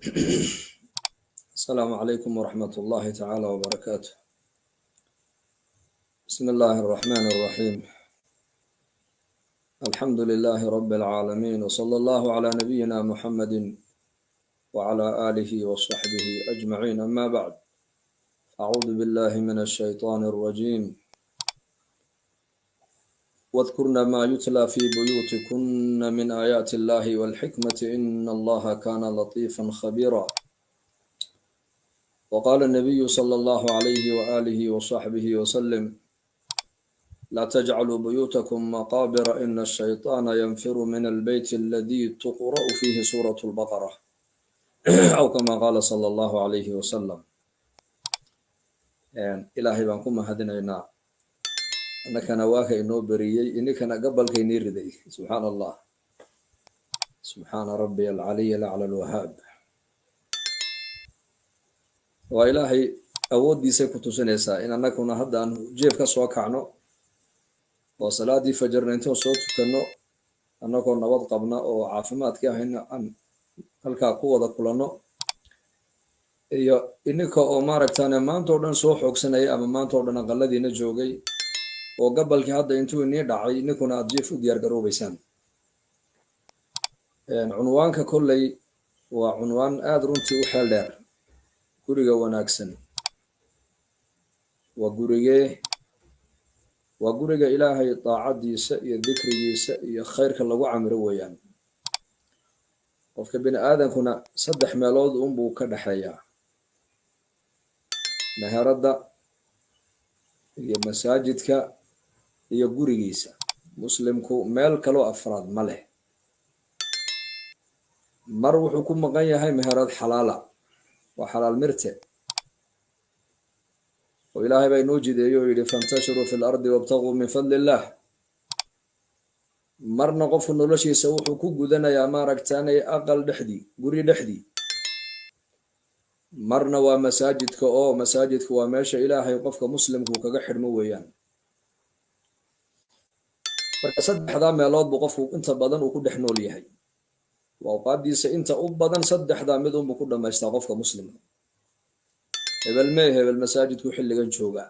السلام عليكم ورحمة الله تعالى وبركاته. بسم الله الرحمن الرحيم. الحمد لله رب العالمين، وصلى الله على نبينا محمد وعلى آله وصحبه أجمعين. أما بعد، أعوذ بالله من الشيطان الرجيم. واذكرن ما يتلى في بيوتكن من آيات الله والحكمة إن الله كان لطيفا خبيرا. وقال النبي صلى الله عليه وآله وصحبه وسلم: لا تجعلوا بيوتكم مقابر إن الشيطان ينفر من البيت الذي تقرأ فيه سورة البقرة أو كما قال صلى الله عليه وسلم. إلهي بانكم هدينا أنك نواك إنو بريي إنك نقبل كيني ردي. سبحان الله، سبحان ربي العلي الأعلى الوهاب. وإلهي أودي سيكتو سنسا إن أنك نهد أن جيف كسوا كعنو وصلاة فجر ننتو صوت كنو أنك نوض قبنا وعافمات كاهن أن halkaa ku wada kulanno iyo ininka oo maaragtaan maanta oo dhan soo xoogsanaya ama maanta oo dhan aqaladiina joogay oo gabalkii hadda intuu inii dhacay ninkuna aad jiif u diyaar garoobaysaan. cunwaanka kolley waa cunwaan aada runtii u xeel dheer. guriga wanaagsan waa gurigee? waa guriga ilaahay daacadiisa iyo dikrigiisa iyo khayrka lagu camiro weeyaan. qofka bini aadankuna saddex meelood unbuu ka dhexeeyaa: meheradda iyo masaajidka iyo gurigiisa. muslimku meel kaloo afraad ma leh. mar wuxuu ku maqan yahay meherad xalaala, waa xalaal mirte oo ilaahay baa inoo jideeyo oo yidhi fantashiruu fi lardi wabtaguu min fadli illaah. marna qofku noloshiisa wuxuu ku gudanayaa maaragtaanay aqal dhexdii, guri dhexdii. marna waa masaajidka, oo masaajidku waa meesha ilaahay qofka muslimku kaga xidhmo weeyaan. marka saddexdaa meelood buu qofku inta badan uu ku dhex nool yahay. waa awqaadiisa inta u badan saddexdaa mid unbuu ku dhammaystaa qofka muslimka. hebel mee hebel masaajidku xilligan joogaa,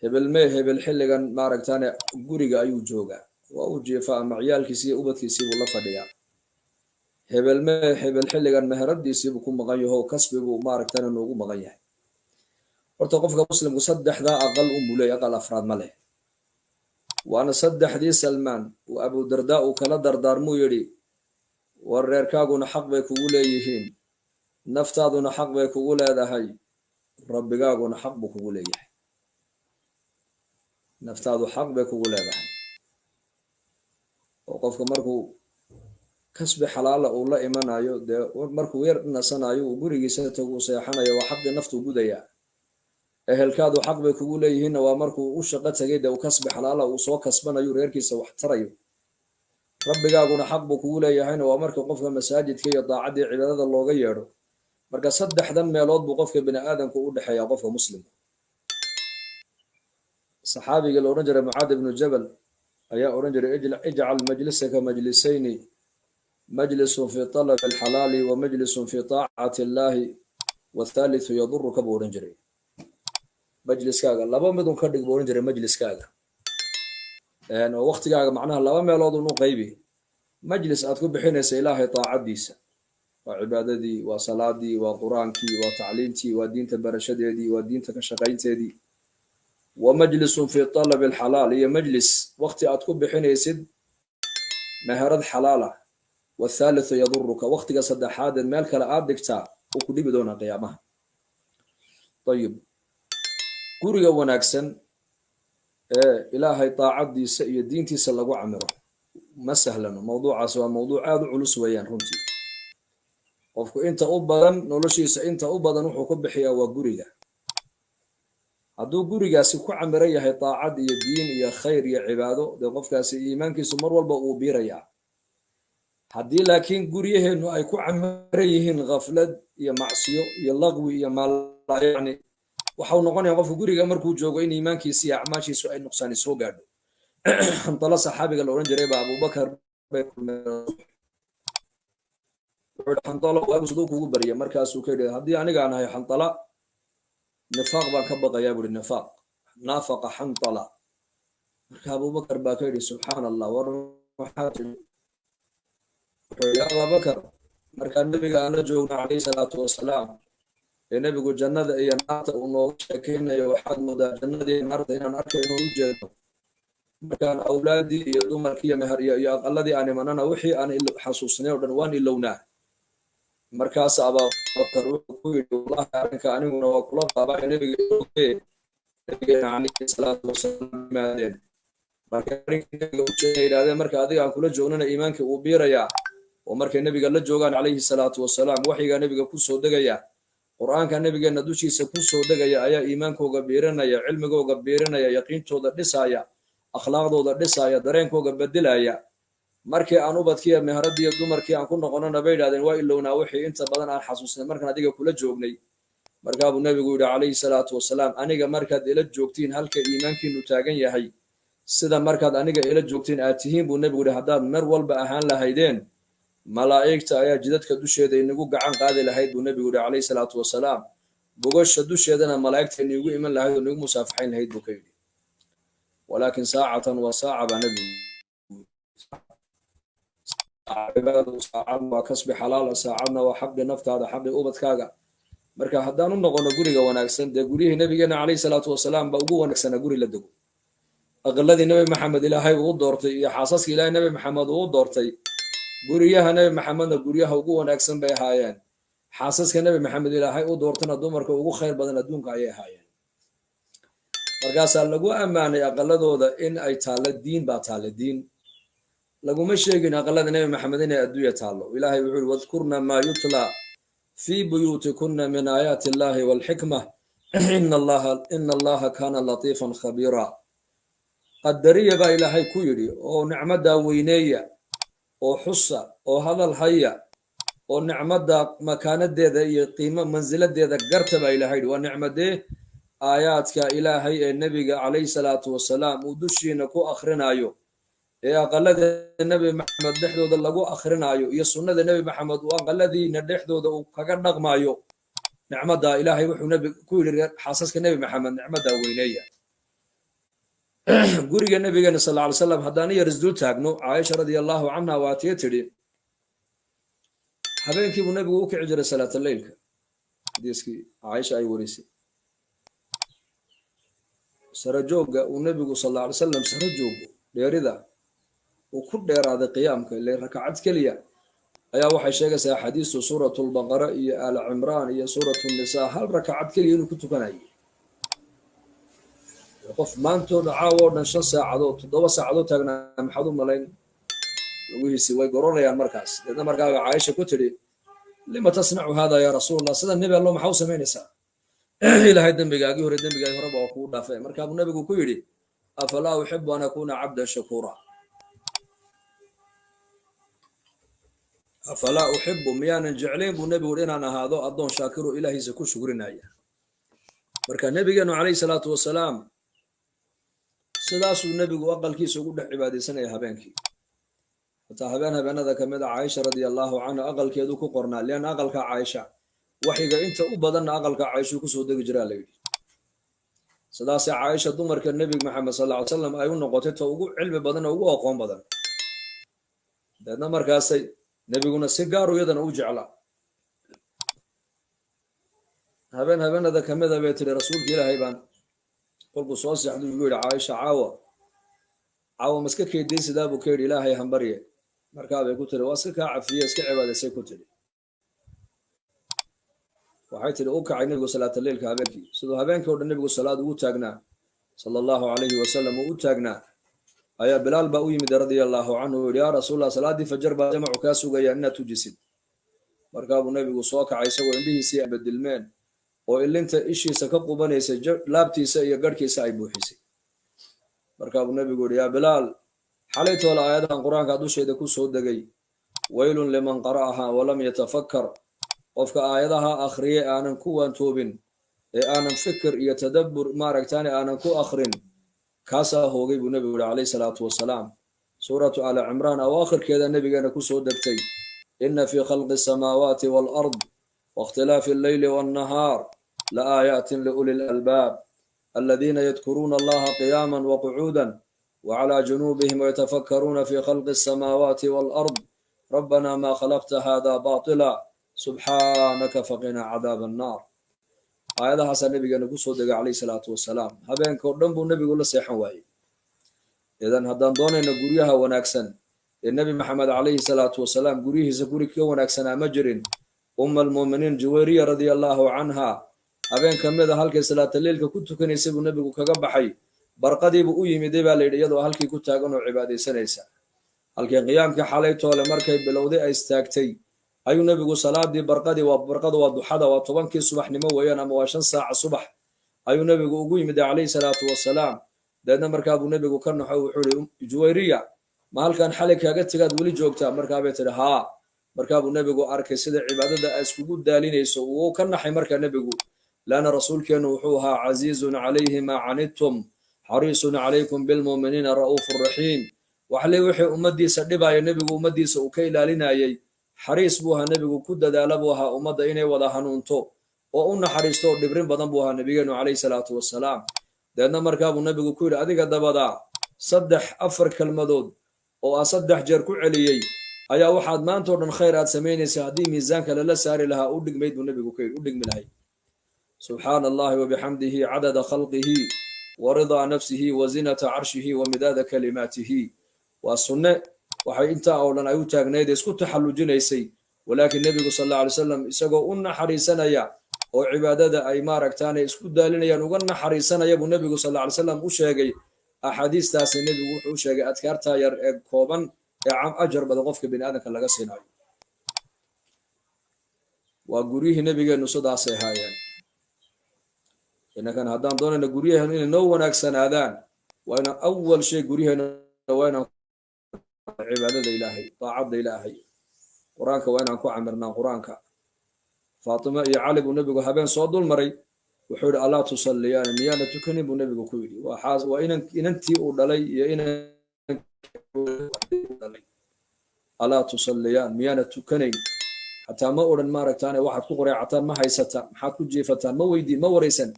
hebel mee hebel xilligan maaragtaane guriga ayuu joogaa, waa u jeefa ama ciyaalkiisi iyo ubadkiisii buu la fadhiyaa. hebel mee hebel xilligan meheradiisii buu ku maqan yaho kasbi buu maaragtana noogu maqan yahay. horta qofka muslimku saddexdaa aqal unbuu leeyahy, aqal afraad ma leh. waana saddexdii salmaan uu abudardaa uu kala dardaarmuu yidhi: war reerkaaguna xaq bay kugu leeyihiin, naftaaduna xaq bay kugu leedahay, rabbigaaguna xaq buu kugu leeyahay. naftaadu xaq bay kugu leedahay oo qofka markuu kasbi xalaala uu la imanayo, dee markuu yar nasanayo uu gurigiisa tagu seexanayo, waa xaqii naftuu gudayaa. ehelkaadu xaq bay kugu leeyihiinna waa markuu u shaqo tagay dee uu kasbi xalaala uu soo kasbanayo, reerkiisa wax tarayo. rabbigaaguna xaq buu kugu leeyahayna waa marka qofka masaajidka iyo daacaddii cibaadada looga yeedho. marka saddexdan meelood buu qofka bini aadamku u dhexeeyaa qofka muslimka. saxaabiga la odhan jiray mucaad ibnu jabal ayaa odhan jiray: ijcal majlisaka majlisayni, majlisun fi talabi alxalaali wa majlisun fi taacati illaahi wathaalithu yaduruka buu odhan jiray. majliskaaga laba midun ka dhig buu odhan jiray. majliskaaga oo waqtigaaga macnaha laba meelood unu qaybi. majlis aad ku bixinaysa ilaahay taacadiisa, waa cibaadadii, waa salaadii, waa qur-aankii, waa tacliimtii, waa diinta barashadeedii, waa diinta ka shaqaynteedii. wa majlisun fi talabi alxalaal, iyo majlis waqti aad ku bixinaysid meherad xalaala. wathaalithu yaduruka, waqtiga saddexaadeed meel kale aad dhigtaa uu ku dhibi doonaa qiyaamaha. ayib, guriga wanaagsan ee ilaahay daacadiisa iyo diintiisa lagu camiro ma sahlano. mawduucaas waa mawduuc aada u culus weeyaan runtii. qofku inta u badan noloshiisa inta u badan wuxuu ku bixiyaa waa guriga. hadduu gurigaasi ku camiro yahay daacad iyo diin iyo khayr iyo cibaado, dee qofkaasi iimaankiisu mar walba uu biirayaa. haddii laakiin guryaheennu ay ku camiro yihiin khaflad iyo macsiyo iyo laqwi iyo yani waxau noqonaya qofku guriga markuu joogo in iimaankiisi iyo acmaashiisu ay nuqsaani soo gaadho. xantalo saxaabiga la odhan jiray baa abubakar wuxuu xantalo waa sidoo kugu bariya markaasuu ka yidhi haddii aniga aan ahay xantala nifaaq baan ka baqayaa buuri nifaaq naafaqa xantala marka abubakar baa ka yidhi subxaana allah war waxaa tiri wuxuu yidhi abubakar markaa nebiga aan la joogno calayhi salaatu wasalaam ee nebigu jannada iyo naarta uu noogu sheekaynayo waxaad moodaa jannadii naarta inaan arkayno u jeedo markaan awlaadii iyo dumarkii iyo meher iyo aqaladii aan imanana wixii aan xasuusnay oo dhan waan ilownaa markaas abubakar wuxuu ku yidhi wallahi arrinka aniguna waa kula qaabaa nebiga nabigeena calayhi salaatu wasalaam yimaadeen marka arrinkii nebiga u jeeda yidhahdeen marka adiga aan kula joognana iimaankii uu biirayaa oo markay nebiga la joogaan calayhi salaatu wasalaam waxyigaa nebiga ku soo degaya qur'aanka nebigeenna dushiisa ku soo degaya ayaa iimaankooga biirinaya cilmigooga biirinaya yaqiintooda dhisaya akhlaaqdooda dhisaya dareenkooga bedelaya markii aan ubadkii meheradii iyo dumarkii aan ku noqonana bay yidhahdeen waa ilownaa wixii inta badan aan xasuusnay markaan adiga kula joognay markaabuu nebigu yidhi calayhi salaatu wasalaam aniga markaad ila joogtiin halka iimaankiinu taagan yahay sida markaad aniga ila joogtiin aad tihiin buu nebigu yidhi haddaad mar walba ahaan lahaydeen malaa'igta ayaa jidadka dusheeda inagu gacan qaadi lahayd buu nebigu yidhi calayhi salaatu wasalaam bogasha dusheedana malaa'igta inigu iman lahayd oo inagu musaafaxayn lahayd buu ka yidhi walaakin saacatan wa saaca baa nebigu saacad waa kasbi xalaala saacadna waa xaqi naftaada xaqi ubadkaaga marka haddaan u noqono guriga wanaagsan dee guryihii nabigeena calayhi salaatu wasalaam baa ugu wanaagsana guri la dego aqaladii nabi maxamed ilaahay uu doortay iyo xaasaskii ilaahay nabi maxamed uu doortay guryaha nabi maxamedna guryaha ugu wanaagsan bay ahaayeen xaasaska nabi maxamed ilaahay u doortana dumarka ugu khayr badan adduunka ayay ahaayeen markaasaa lagu ammaanay aqaladooda in ay taallo diin baa taalle diin laguma sheegin aqalada nabi maxamed inay adduunya taallo ilaahay wuxuu yidhi wadkurna maa yutla fii buyuutikunna min aayaati illahi waalxikma ina allaha kaana latiifan khabiira qadariya baa ilaahay ku yidhi oo nicmaddaa weyneeya oo xusa oo hadal haya oo nicmadda makaanadeeda iyo qiimo mansiladeeda garta baa ilahay yidhi waa nicmadee aayaadka ilaahay ee nebiga calayhi salaatu wasalaam uu dushiina ku akhrinayo ee aqalada nebi maxamed dhexdooda lagu akhrinayo iyo sunnada nebi maxamed uu aqaladiina dhexdooda uu kaga dhaqmayo nicmadda ilaahay wuxuu nebi ku yidhi xaasaska nebi maxamed nicmaddaa weyneeya guriga nebigeena sal alla alay slam haddaan yar isdul taagno caaisha radia allahu canha waatiye tidhi habeenkii buu nebigu u kici jiray salaataleylka xadiiskii caaisha ay warisay sara joogga uu nebigu sal alla alay salam sara joogo dheerida uu ku dheeraaday qiyaamka ile rakacad keliya ayaa waxay sheegaysaa xadiistu suuratu lbaqara iyo aal cimraan iyo suuratu nisaa hal rakacad keliya inuu ku tukanayay qof maantooda caawo o dhan 5 saacadood 7 saacadood taagnaa maxaad u malayn lugihiisi way goronayaan markaas deedna markaaga caaisha ku tidhi lima tasnacu hada ya rasuulallah sida nebi allo maxaa u samaynaysaa ilaahay dembigaagii hore baa kuu dhaafay markaa buu nebigu ku yidhi afalaa uxibu an akuuna cabdan shakuura afalaa uxibu miyaanan jeclayn buu nebigu inaan ahaado addoon shaakiro ilaahiisa ku shukrinaya marka nebigeenu calayhi salaatu wasalaam sidaasuu nebigu aqalkiisa ugu dhex cibaadaysanaya habeenkii hataa habeenada ka mid a caaisha radia allahu canha aqalkeedu ku qornaa lianna aqalka caaisha waxyiga inta u badanna aqalka caaishuu kusoo degi jiraa la yidhi sidaasee caaisha dumarka nebiga maxamed sal lla ly salam ay u noqotay ta ugu cilmi badan oo ugu aqoon badan deedna markaasay nebiguna si gaaru iyadana u jeclaa habeenada ka mid a bay tidhi rasuulka ilaahay baan kolkuu soo seexdu ugu yidhi caaisha caawa maska keydin sidaa buu ka yidhi ilaahay hambarye markaabay ku tidhi waa iska kaa cafiye iska cibaadaysay ku tidhi waxay tidhi u kacay nebigu salaataleylka habeenkii siduu habeenkii o dhan nebigu salaad ugu taagnaa sala allahu calayhi wasalam uu u taagnaa ayaa bilaal baa u yimid radia allahu canhu u yidhi yaa rasuulallah salaaddii fajar baa jamacu kaa sugaya inaad tujisid markaabuu nebigu soo kacay isagoo indhihiisii ay bedilmeen oo ilinta ishiisa ka qubanaysay laabtiisa iyo garhkiisa ay buuxisay markaabuu nebigu yidhi yaa bilaal xalaytoola aayadahan qur-aanka dusheeda ku soo degay waylun liman qara'aha walam yatafakkar qofka aayadaha akhriyay aanan ku waantoobin ee aanan fikir iyo tadabbur maaragtaane aanan ku akhrin kaasaa hoogay buu nebigu yidhi calayhi salaatu wasalaam suuratu aali cimraan awaakhirkeeda nebigeena ku soo degtay إن في خلق السماوات والأرض واختلاف الليل والنهار لآيات لأولي الألباب الذين يذكرون الله قياما وقعودا وعلى جنوبهم ويتفكرون في خلق السماوات والأرض ربنا ما خلقت هذا باطلا سبحانك فقنا عذاب النار. aayadahaasa nabigeena kusoo degay calayhi salaatu wasalaam. habeenka oo dhan buu nebigu la seexan waayey. idan haddaan doonayno guryaha wanaagsan ee nebi maxamed calayhi salaatu wasalaam guryihiisa guri ka wanaagsanaa ma jirin. umma almu'miniin juwayriya radia allahu canha habeen ka mid a halkay salaataleilka ku tukanaysay buu nebigu kaga baxay. barqadiibuu u yimiday baa layidhi iyadoo halkii ku taagan oo cibaadaysanaysa. halkii qiyaamkii xalay toole markay bilowday ay istaagtay ayuu nebigu salaadii barqada waa duxada waa 10kii subaxnimo weeyaan ama waa 5 saaca subax ayuu nebigu ugu yimid calayhi salaatu wasalaam. deedna markaa buu nebigu ka naxo wuxuu yidhi juwayriya ma halkan xalay kaaga tegaad weli joogtaa? markaa bay tidhi haa. markaa buu nebigu arkay sida cibaadada ay iskugu daalinayso uu ka naxay markaa nebigu. laana rasuulkeennu wuxuu ahaa casiizun calayhi maa canidtum xariisun calaykum bilmu'miniina ra'uufu raxiim. waxle wixii ummadiisa dhibaya nebigu ummadiisa uu ka ilaalinayay. xariis buu ahaa nebigu, ku dadaala buu ahaa ummadda inay wada hanuunto oo u naxariisto oo dhibrin badan buu ahaa nebigeenu calayhi salaatu wasalaam. deedna markaa buu nebigu ku yidhi adiga dabadaa 3-4 kelmadood oo aan 3 jeer ku celiyey ayaa waxaad maanta oo dhan khayr aad samaynaysa haddii miisaanka lala saari lahaa u dhigmayd buu nebigu ku yidhi u dhigmi lahay. subxaana allahi wabixamdihi cadada khalqihi waridaa nafsihi wazinata carshihi wamidaada kalimaatihi. waa sunne waxay intaa oo dhan ay u taagnayd isku taxallujinaysay. walaakiin nebigu sal alla alay wasalam isagoo u naxariisanaya oo cibaadada ay maaragtaanay isku daalinayaan uga naxariisanaya buu nebigu sal alla alay wasalam u sheegay axaadiistaasi. nebigu wuxuu u sheegay adkaartaa yar ee kooban ee ajar badan qofka bini aadamka laga siinayo. waa guryihii nebigeennu sidaasay ahaayeen. innakan haddaan doonayna guryaheenu inay noo wanaagsanaadaan waa inaan awal shay guryaheena waa inaan cibaadada ilaahay daacadda ilaahay qur-aanka waa inaan ku camirnaa qur-aanka. faatima iyo cali buu nebigu habeen soo dul maray wuxuu yidhi alaa tusalliyaani miyaana tukanin buu nebigu ku yidhi. waa inantii uu dhalay iyo dhalay alaa tusalliyaan miyaana tukanayn. xataa ma odhan maaragtaane waxaad ku qoreecataan ma haysata maxaad ku jiifataan ma weydiin ma waraysan.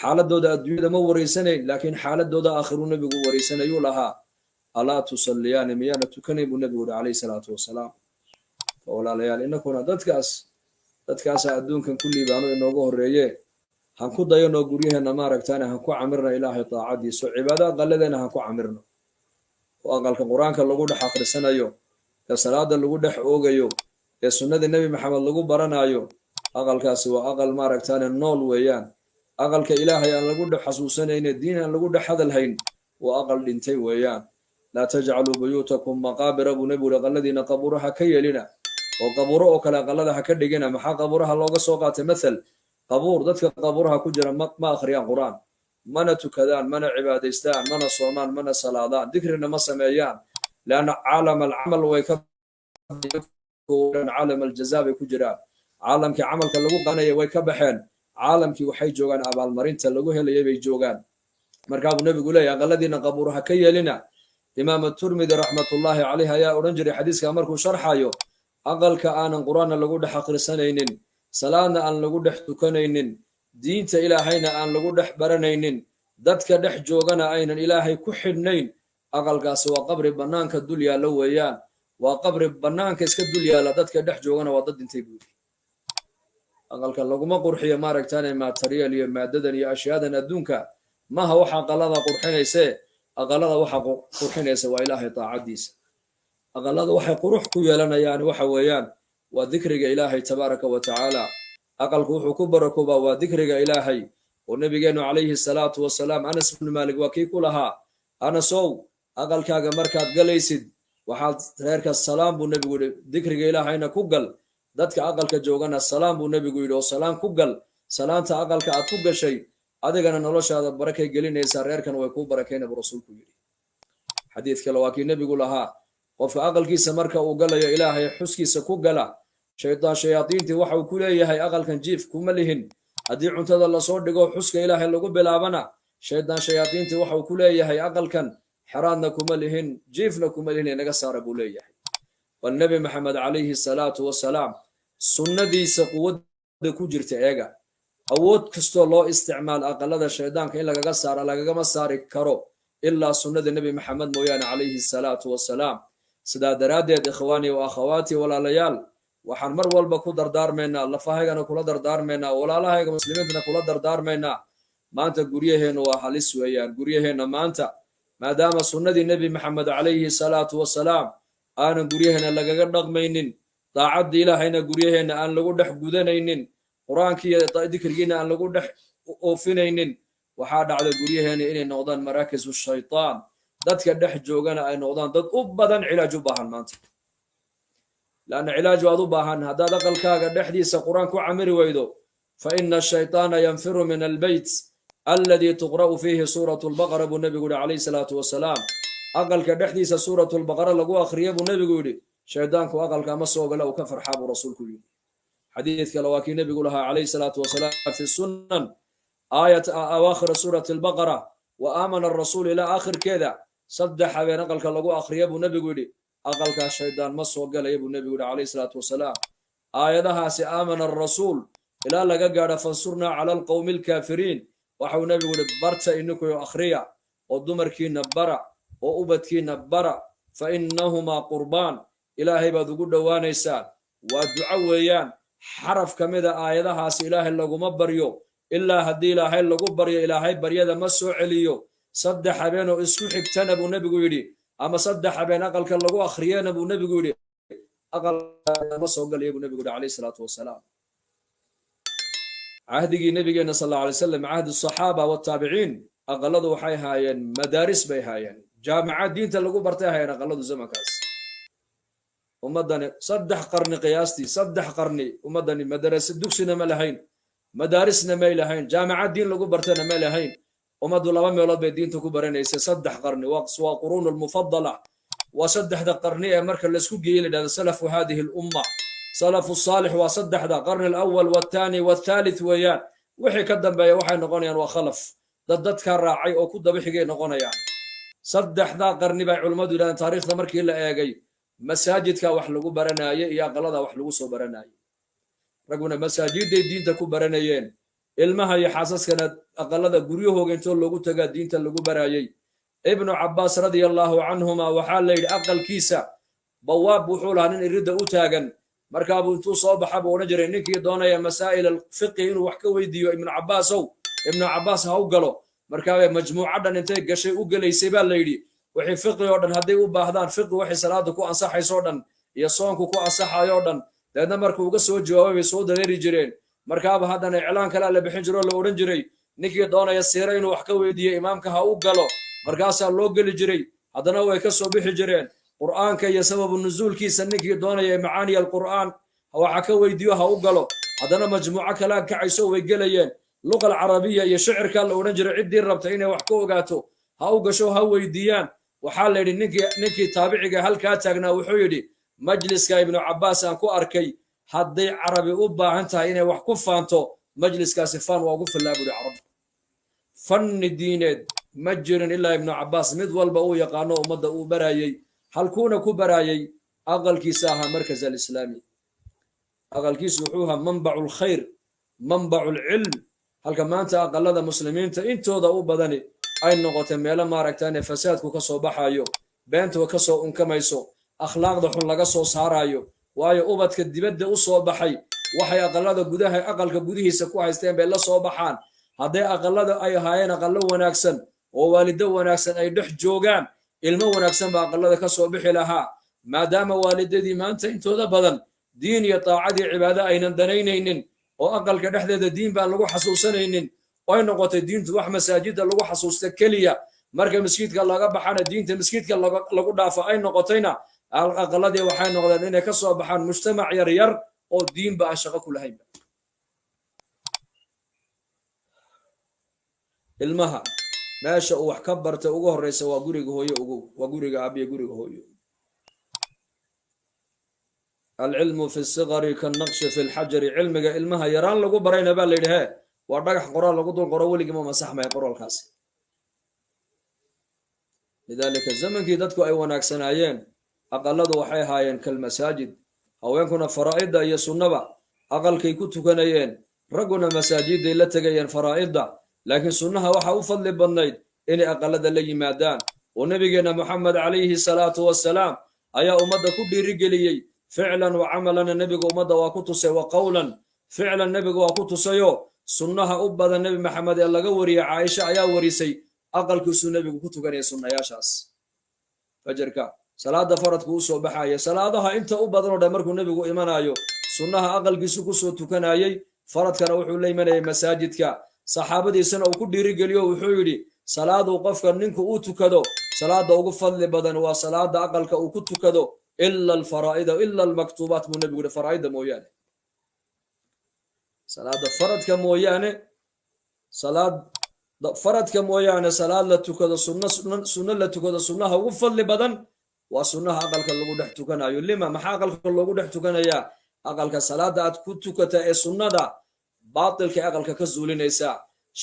xaaladooda adduunyada ma waraysanayn laakiin xaaladooda aakhiruu nebigu waraysanayuu lahaa. alaa tusalliyaani miyaana tukanayn buu nebigu yidhi calayhi salaatu wasalaam. walaalayaal innakuna dadkaasa adduunkan ku liibaano inoogu horreeye han ku dayanoo guryaheenna maaragtaane han ku camirna ilaahay daacadiiso cibaado aqaladeena han ku camirno oo aqalka qur-aanka lagu dhex akhrisanayo ee salaada lagu dhex oogayo ee sunnada nebi maxamed lagu baranayo. aqalkaasi waa aqal maaragtaane nool weeyaan. aqalka ilaahay aan lagu dhex xasuusanayne diin aan lagu dhex hadalhayn waa aqal dhintay weeyaan. laa tajcaluu buyuutakum maqaabira buu nebigu yidhi aqaladiina qabuuraha ka yeelina oo qabuuro oo kale aqalada ha ka dhigina. maxaa qabuuraha looga soo qaatay mathal? qabuur dadka qabuuraha ku jira ma akhriyaan qur-aan, mana tukadaan, mana cibaadaystaan, mana soomaan, mana salaadaan, dikrina ma sameeyaan. leanna caalam alcamal way ka caalam aljazaa bay ku jiraan. caalamkii camalka lagu qabanaya way ka baxeen. caalamkii waxay joogaan abaalmarinta lagu helayay bay joogaan. markaa buu nebigu leeyahay aqaladiina qabuuraha ka yeelina. imaam aturmidi raxmatullaahi caleyh ayaa odhan jiray xadiiska markuu sharxayo aqalka aanan qur-aanna lagu dhex akhrisanaynin, salaadna aan lagu dhex tukanaynin, diinta ilaahayna aan lagu dhex baranaynin, dadka dhex joogana aynan ilaahay ku xidhnayn, aqalkaasi waa qabri bannaanka dul yaalla weeyaan. waa qabri bannaanka iska dul yaalla, dadka dhex joogana waa dad dhintay buuri. aqalka laguma qurxiyo maaragtaane material iyo maadadan iyo ashyaadan adduunka maaha waxa aqalada qurxinayse. aqalada waxa qurxinaysa waa ilaahay daacadiisa. aqalada waxay qurux ku yeelanayaan waxa weeyaan waa dikriga ilaahay tabaaraka wa tacaala. aqalku wuxuu ku barakoobaa waa dikriga ilaahay oo nabigeenu calayhi salaatu wasalaam anas ibnu maalik waa kii ku lahaa anasow aqalkaaga markaad galaysid waxaad reerka salaam buu nebigu yidhi dikriga ilaahayna ku gal. dadka aqalka joogana salaam buu nebigu yidhi oo salaam ku gal. salaanta aqalka aad ku gashay adigana noloshaada barakay gelinaysaa, reerkan way kuu barakayna buu rasuulku yidhi. xadiid kale waa kii nebigu lahaa qofka aqalkiisa marka uu galayo ilaahay xuskiisa ku gala. shayaadiintii waxa uu ku leeyahay aqalkan jiif kuma lihin. haddii cuntada lasoo dhigo xuska ilaahay lagu bilaabana shayaadiintii waxa uu ku leeyahay aqalkan xeraadna kuma lihin, jiifna kuma lihin, inaga saara buu leeyahay. والنبي محمد عليه الصلاة والسلام سنة دي سقوة كوجرت إيجا أود كستو الله استعمال أقل الشيطان كإلا قصار على قمصار كرو إلا سنة النبي محمد مويان عليه الصلاة والسلام سدا درادة إخواني وأخواتي ولا ليال waxaan mar walba ku dardaarmaynaa lafahaygana kula dardaarmaynaa walaalahayga muslimiintana kula dardaarmaynaa maanta guryaheena waa halis weeyaan guryaheena maanta maadaama sunnadii nebi maxamed calayhi salaatu wasalaam aanan guryaheena lagaga dhaqmaynin daacadda ilaahayna guryaheena aan lagu dhex gudanaynin qur-aankii iyo dikrigiina aan lagu dhex oofinaynin waxaa dhacda guryaheena inay noqdaan maraakisu shaytaan dadka dhex joogana ay noqdaan dad u badan cilaaj u baahan maanta لأن علاج وأضبها هذا دقل كاغا دحديس قرآن كو عمري ويدو فإن الشيطان ينفر من البيت الذي تقرأ فيه سورة البقرة بالنبي قول عليه الصلاة والسلام أقل كدحديس سورة البقرة لقوا أخريب النبي قول شيطان كو أقل كمسو قال وكفر حاب رسول كل حديث كلواكي النبي قولها عليه الصلاة والسلام في السنن آية أواخر سورة البقرة وآمن الرسول إلى آخر كذا صدح بين أقل كلقوا أخريب النبي قول أقل كالشيطان مصو قال يبو النبي عليه الصلاة والسلام آياتها سآمن الرسول إلى لقى قال فانصرنا على القوم الكافرين وحو النبي يقول برتا إنكو أخريا ودمر كي نبرا وأبت كي نبرا فإنهما قربان إلهي بذو قد وانيسان ودعويان حرف كمدا آياتها سإله اللقو مبريو إلا هدي إلهي اللقو بريو إلهي بريو مسو عليو صدح بينه اسكو حبتان أبو النبي يقول أما صدح بين أقل كاللغو أخريان أبو النبي قولي أقل مصر قال أبو النبي قولي عليه الصلاة والسلام عهدي نبينا صلى الله عليه وسلم عهد الصحابة والتابعين أقلدوا حيهاين مدارس بيهاين جامعات دين تلقوا برتاهاين أقلدوا زمكاس ومدني صدح قرني قياستي صدح قرني ومدني مدارس دوكسنا ملهين مدارسنا ميلهين جامعات دين لقوا برتانا ميلهين ومدوا لما يولد بيدين تكبرين يصدح قرني وقصوا قرون المفضلة وصدح ذا قرنية مركز لسكوك جيل هذا سلف هذه الأمة سلف الصالح وصدح ذا قرن الأول والثاني والثالث ويان وحي كدن بيا وحي نغنيان وخلف ضدت كان راعي أو كد بحقي نغنيان صدح ذا قرني بيع المدو لأن تاريخ ذا مركز إلا إيجي مساجد كا وحلقوا برناي يا غلظة وحلقوا سو برناي رقونا مساجد دين تكو برنايين ilmaha iyo xaasaskana aqalada guryahooga intoo loogu tagaa diinta lagu baraayay ibnu cabbaas radiyallahu anhuma waxaa la yidhi aqalkiisa bawaab wuxuu lahaa nin irida u taagan markaabuu intuu soo baxa buu odhan jiray ninkii doonaya masaa'il alfiqi inuu wax ka weydiiyo ibnu cabbaas ha u galo markaabay majmuucadhan intay gashay u gelaysay baa la yidhi wixii fiqi oo dhan hadday u baahdaan fiqi waxay salaada ku ansaxaysoo dhan iyo soonku ku ansaxayoo dhan deedna markuu uga soo jawaabay bay soo dareeri jireen markaaba haddana iclaan kale la bixin jiro la odhan jiray ninkii doonaya siira inuu wax ka weydiiyo imaamka ha u galo markaasaa loo geli haddana way ka soo bixi jireen qur'aanka iyo sababu nuzuulkiisa ninkii doonaya macaani alqur'aan waxa ka weydiiyo ha u galo haddana majmuuco kale kacayso way gelayeen luqa alcarabiya iyo shicirka la odhan jiray ciddii rabta inay wax ka ogaato ha u gasho ha weydiiyaan waxaa la yidhi ninkii taabiciga halkaa taagnaa wuxuu yidhi majliska ibnu cabbaas aan ku arkay hadday carabi u baahan tahay inay wax ku faanto majliskaasi faan waa ugu fillaa buuri carab fanni diineed ma jirin ilaa ibnu cabbaas mid walba uu yaqaano ummadda uu baraayey halkuuna ku baraayey aqalkiisa ahaa markas alislaami aqalkiisu wuxuu ahaa manbacu lkhayr manbacu lcilm halka maanta aqalada muslimiinta intooda u badani ay noqotay meelo maaragtaane fasaadku ka soo baxayo beentu ka soo unkamayso akhlaaqda xun laga soo saarayo waayo ubadka dibadda u soo baxay waxay aqalka gudihiisa ku haysteen bay la soo baxaan hadday aqalada ay ahaayeen aqallo wanaagsan oo waalido wanaagsan ay dhex joogaan ilmo wanaagsan baa aqalada ka soo bixi lahaa maadaama waalidadii maanta intooda badan diin iyo taacadii cibaado aynan danaynaynin oo aqalka dhexdeeda diin baan lagu xasuusanaynin way noqotay diintu wax masaajida lagu xasuusta keliya marka masjidka laga baxana diinta masjidka lagu dhaafo ay noqotayna aqaladii waxay noqdeen inay ka soo baxaan mujtamac yar oo diinba aan shaqo ku lahayn ilmaha meesha uu wax ka bartay ugu horeysa waa guriga hooyo waa guriga aabiye guriga hooyo العلم في الصغر كالنقش في الحجر علمك علمها يران لغو برينا با ليدها waa dhagax qoraal lagu dul qoro weliga ma masaxmay qoraalkaasi lidalika zamankii dadku ay wanaagsanaayeen aqaladu waxay ahaayeen kalmasaajid haweenkuna faraa'idda iyo sunnaba aqalkay ku tukanayeen ragguna masaajiday la tegayeen faraa'idda laakiin sunnaha waxa u fadli badnayd inay aqalada la yimaadaan oo nabigeenna moxamed calayhi salaatu wassalaam ayaa ummadda ku dhiirigeliyey ficlan wa camalana nebiga ummadda waa ku tusay wa qowlan ficlan nebiga waa ku tusayo sunnaha u badan nebi maxamed ee laga wariyey caaisha ayaa warisay aqalkiisuu nebigu ku tukanaya sunnayaashaas fajarka salaada faradku u soo baxaya salaadaha inta u badan oo dhan markuu nebigu imanayo sunnaha aqalkiisu ku soo tukanayay faradkana wuxuu la imanayay masaajidka saxaabadiisana uu ku dhiirigeliyo wuxuu yidhi salaadu qofka ninku uu tukado salaada ugu fadli badan waa salaada aqalka uu ku tukado ila alfaraa'ida ila almaktuubaat buu nebigu yidhi faraa'ida mooyaane salaada faradka mooyaane salaad la tukado sunno la tukado sunnaha ugu fadli badan waa sunnaha aqalka lagu dhex tukanayo lima maxaa aqalka loogu dhex tukanayaa aqalka salaada aad ku tukata ee sunnada baatilkay aqalka ka zuulinaysaa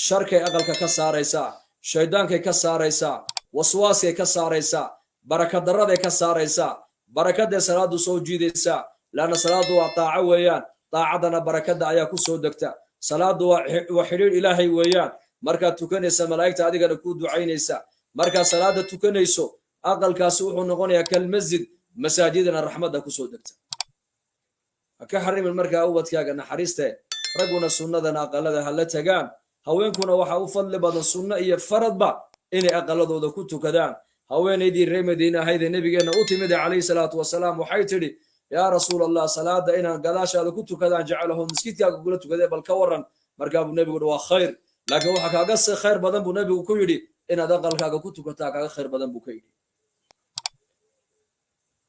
sharkay aqalka ka saaraysaa shaydaankay ka saaraysaa waswaaskay ka saaraysaa barakadaraday ka saaraysaa barakaday salaadu soo jiidaysaa laanna salaadu waa taaco weeyaan taacadana barakada ayaa ku soo degta salaadu waa xidhiir ilaahay weeyaan markaad tukanaysa malaa'igta adigana kuu ducaynaysa markaad salaada tukanayso aqalkaasi wuxuu noqonayaa kalmasjid masaajidana raxmadda ku soo degta ha ka xarimin markaa ubadkaaga naxariiste ragguna sunnadana aqalada ha la tagaan haweenkuna waxaa u fadli badan sunno iyo faradba inay aqaladooda ku tukadaan haweenaydii reer madiine ahaydee nebigeenna u timid calayhi salaatu wasalaam waxay tidhi yaa rasuul allah salaada inaan gadaashaada ku tukadaan jecelaho masjidkaaga kula tukadee bal ka waran markaa buu nebigu waa khayr laakiin waxa kaaga khayr badan buu nebigu ku yidhi inaad aqalkaaga ku tukataa kaaga khayr badan buu ka yidhi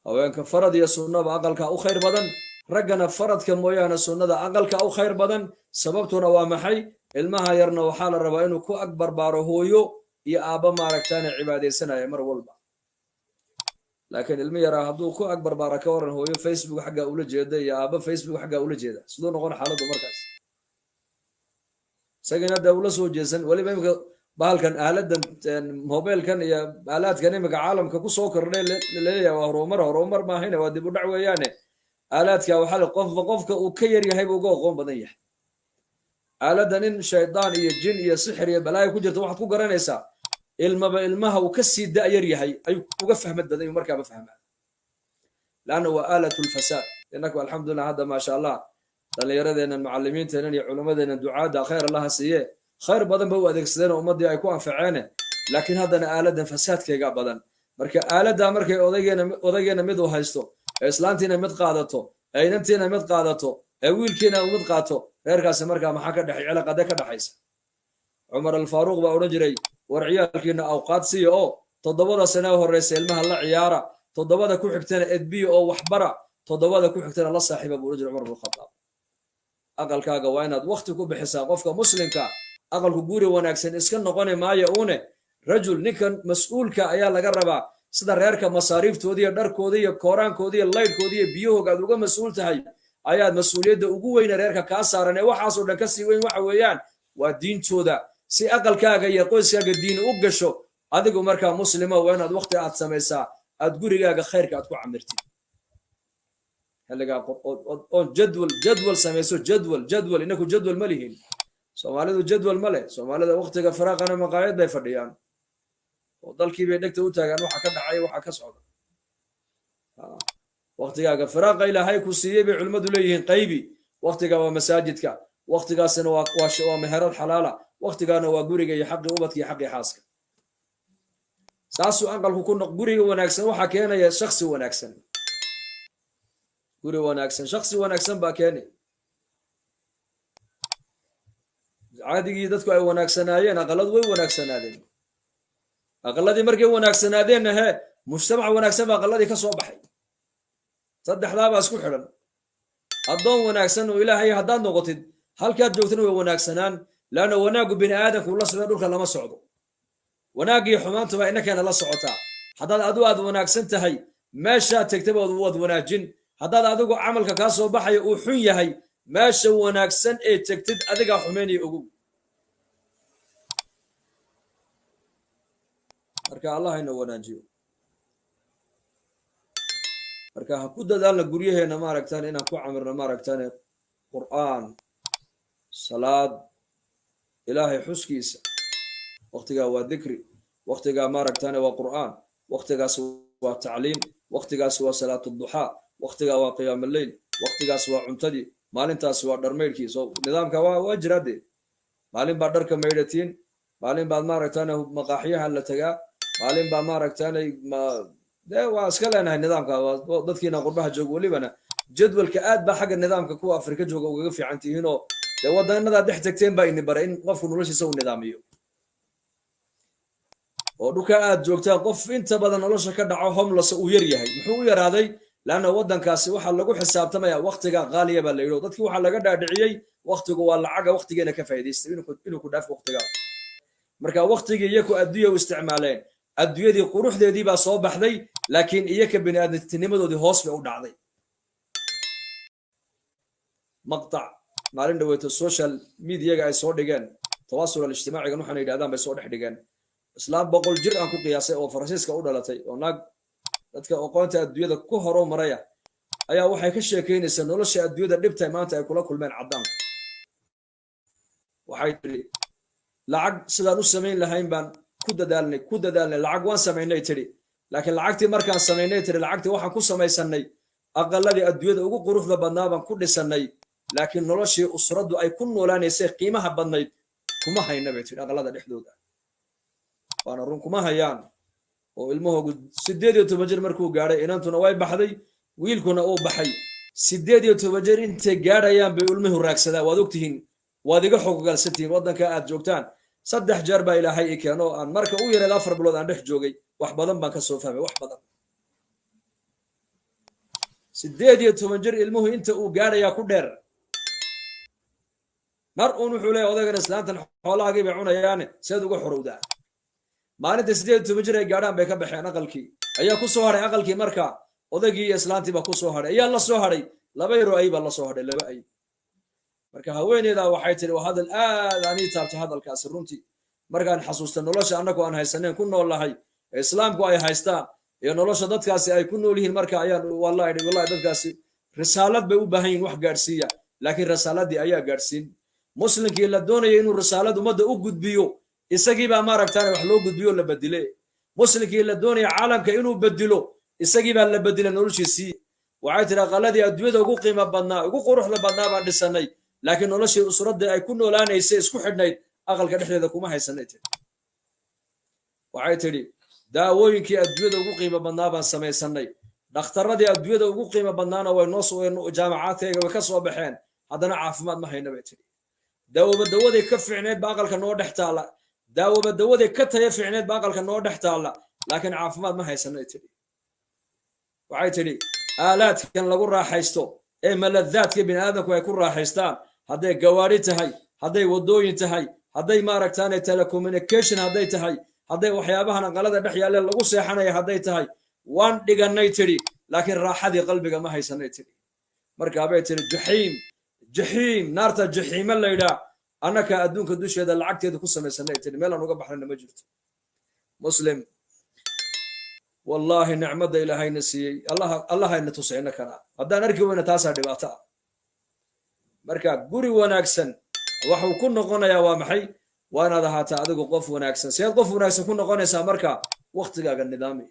haweenka farad iyo sunnaba aqalka u khayr badan raggana faradka mooyaane sunnada aqalka u khayr badan sababtuna waa maxay ilmaha yarna waxaa la rabaa inuu ku agbarbaaro hooyo iyo aabba maaragtaana cibaadaysanaya mar walba laakiin ilmi yaraa hadduu ku agbarbaaro ka waran hooyo facebook xaggaa ula jeeda iyo aabba facebook xaggaa ula jeeda siduu noqon xaaladdu markaas isagana hadda ula soo jeesan weliba imika bahalkan aaladan mobilkan iyo aalaadkan imika caalamka ku soo kordhay laleeyahay waa horumar maahayne waa dib u dhac weeyaane aalaadka waxaa qofka uu ka yar yahay buu uga aqoon badan yahay aaladan in shaydaan iyo jin iyo sixir iyo balaayo ku jirta waxaad ku garanaysaa ilmaha uu ka sii da'yar yahay ayuu uga fahmad badan inuu markaaba fahmaa laanna waa aalatu lfasaad innaku alxamdulillah hadda maasha allah dhallinyaradeennan macallimiinteennan iyo culimmadeennan ducaadda khayr allaha siiye khayr badan ba u adeegsadeen oo ummaddii ay ku anfaceene laakiin haddana aaladan fasaadkayga badan marka aaladdaa markay odaygeena mid uu haysto ee islaantiina mid qaadato ee inantiina mid qaadato ee wiilkiina uu mid qaato reerkaasi markaa maxaa ka dhexay cilaaqade ka dhaxaysa cumar alfaaruuq baa odhan jiray war ciyaalkiina awqaad siiya oo 7 sano horeysa ilmaha la ciyaara 7 ku xigtana edbiya oo waxbara 7 ku xigtana la saaxiiba buu odhan jiray cumar bin khataab aqalkaaga waa inaad waqti ku bixisaa qofka muslimka aqalku guri wanaagsan iska noqoni maayo uune rajul ninkan mas'uulka ayaa laga rabaa sida reerka masaariiftoodii iyo dharkoodii iyo kooraankoodii iyo laydhkoodii iyo biyahooga aad uga mas'uul tahay ayaad mas'uuliyadda ugu weyne reerka kaa saaran ee waxaasoo dhan ka sii weyn waxa weeyaan waa diintooda si aqalkaaga iyo qoyskaaga diin u gasho adigu markaa muslima waa inaad waqti aad samaysaa aad gurigaaga khayrka aad ku camirtid xilligaa oo jadwal samayso jadwal inaku jadwal ma lihin soomaalidu jadwal ma leh soomaalida waqtiga faraaqana maqaayad bay fadhiyaan oo dalkii bay dhegta u taagaan waxa ka dhacay waxa ka socda waqtigaaga faraaqa ilaahay ku siiyey bay culimmadu leeyihiin qaybi waqtiga waa masaajidka waqtigaasina waa meherad xalaala waqtigaana waa guriga iyo xaqii ubadka iyo xaqii xaaska saasuu aqalku ku noq guriga wanaagsan waxaa keenaya shaksi wanaagsan guri wanaagsan shaksi wanaagsan baa keenay caadigii dadku ay wanaagsanaayeen aqaladu way wanaagsanaadeen aqaladii markay wanaagsanaadeenna he mujtamac wanaagsan baa aqaladii ka soo baxay saddexdaabaa isku xidhan addoon wanaagsan oo ilaahay haddaad noqotid halkaad joogtana way wanaagsanaan laanna wanaaggu bini aadamku la socda dhulka lama socdo wanaaggii xumaantuba innakeena la socotaa haddaad adigu aad wanaagsan tahay meeshaad tegtaba waad wanaajin haddaad adigu camalka kaa soo baxaya uu xun yahay meesha wanaagsan ee tegtid adigaa xumaynaya ogow marka allah ina wanaajiyo marka ha ku dadaalna guryaheena maaragtaan inaan ku camirno maaragtaan qur'aan salaad ilaahay xuskiisa waqtigaa waa dikri waqtigaa maaragtaan waa qur'aan waqtigaas waa tacliim waqtigaas waa salaatu duxaa waqtigaa waa qiyaam al-layl waqtigaas waa cuntadii maalintaas waa dharmaydhkii soo nidaamka waa jiraade maalin baa dharka maydhatiin maalin baad maaragtaan maqaaxiyaha la tagaa maalin baa maaragtaan dee waa iska leenahay nidaamka dadkiina qurbaha jooga welibana jadwalka aad baa xagga nidaamka kuwa afrika jooga ugaga fiican tihiinoo dee wadanadaa dhex tagteen baa ini bara in qofku noloshiisa uu nidaamiyo oo dhulka aad joogtaan qof inta badan nolosha ka dhaco homeless uu yar yahay muxuu u yaraaday laana wadankaasi waxa lagu xisaabtamaya waqtiga qaaliya baa la yidhi dadkii waxa laga dhaadhiciyey waqtigu waa lacaga waqtigeena ka faa'iidaystay inuu ku dhaafo waqtiga marka waqtigii iyaku adduunya u isticmaaleen adduunyadii quruxdeedii baa soo baxday laakiin iyaka bini'aadamtinimadoodii hoos bay u dhacday maqtac maalin dhaweyto social mediaga ay soo dhigeen tawaasul al-ijtimaaciga waxaan yidhahdaan bay soo dhex dhigeen islaam 100 jir aan ku qiyaasay oo Faransiiska u dhalatay oo naag dadka aqoonta adduunyada ku horo maraya ayaa waxay ka sheekeynaysaa nolosha adduunyada dhibtay maanta ay kula kulmeen cadaanka waxay tiri lacag sidaan u sameyn lahayn baan ku dadaalnay lacag waan sameynay tiri laakiin lacagtii markaan sameynay tiri lacagtii waxaan ku samaysanay aqalladii adduunyada ugu quruxda badnaa baan ku dhisanay laakiin noloshii usradu ay ku noolaanaysay qiimaha badnayd kuma hayna bay tiri aqallada dhexdooda waana run kuma hayaan oo ilmahoogu 18 jir markuu gaaray inantuna way baxday wiilkuna uu baxay 18 jir intay gaarayaan bay ilmuhu raagsadaa waad ogtihiin waad iga xoggalsantiin wadanka aad joogtaan 3 jeer baa ilaahay i keeno aan marka u yaray 4 bilood aan dhex joogay wax badan baan ka soo fahmay wax badan 18 jir ilmuhu inta uu gaaraya ku dheer mar uu wuxuu leeyahay odaygan islaantan xoolahaagii bay cunayaan seed uga xorowdaa maalinta 18 jir ay gaaraan bay ka baxeen aqalkii ayaa ku soo haray aqalkii marka odaygii iyo islaantii baa ku soo haray ayaa la soo haray laba yaro ay baa la soo haray laba ay marka haweeneyda waxay tiri waa hadal aad aan ii taabtay hadalkaas runtii markaan xasuusto nolosha annagu aan haysaneen ku noolahay islaamku ay haystaan iyo nolosha dadkaasi ay ku nool yihiin marka ayaan wallahi dadkaasi risaalad bay u baahan yihiin wax gaarsiiya laakiin risaaladii ayaa gaarsiin muslimkii la doonayay inuu risaalad ummadda u gudbiyo isagii baa maaragtaan wax loo gudbiyo la bedilay muslimkii la doonayay caalamka inuu bedilo isagii baa la bedilay noloshiisii waxay tiri aqalladii adduunyada ugu qiimo badnaa ugu quruxda badnaa baan dhisanay laakiin noloshii usradda ay ku noolaanaysay isku xidhnayd aqalka dhexdeeda kuma haysanay tiri waxay tiri daawooyinkii adduunyada ugu qiimo badnaa baan samaysanay dhakhtarradii adduunyada ugu qiimo badnaana way noo soo jaamacaadkayga way ka soo baxeen haddana caafimaad ma hayna bay tiri dawaday ka fiicneed baa aqalka noo dhex taala dawaday ka taya fiicneed baa aqalka noo dhex taala laakiin caafimaad ma haysanay tiri waxay tiri aalaadkan lagu raaxaysto ee maladaadka bini'aadamku ay ku raaxaystaan hadday gawaari tahay hadday wadooyin tahay hadday maaragtaan telecommunication hadday tahay hadday waxyaabahan aqalada dhex yaaleen lagu seexanaya hadday tahay waan dhiganay tiri laakiin raaxadii qalbiga ma haysanay tiri markaa bay tiri jaxiim naarta jaxiima la yidhaa annaka adduunka dusheeda lacagteeda ku samaysanay tiri meelaan uga baxnayna ma jirto muslim wallahi nicmada ilaahayna siiyey allahayna tusayna karaa haddaan arki weyna taasaa dhibaato ah marka guri wanaagsan waxuu ku noqonayaa waa maxay waa inaad ahaataa adigu qof wanaagsan siyaad qof wanaagsan ku noqonaysaa marka waqtigaaga nidaami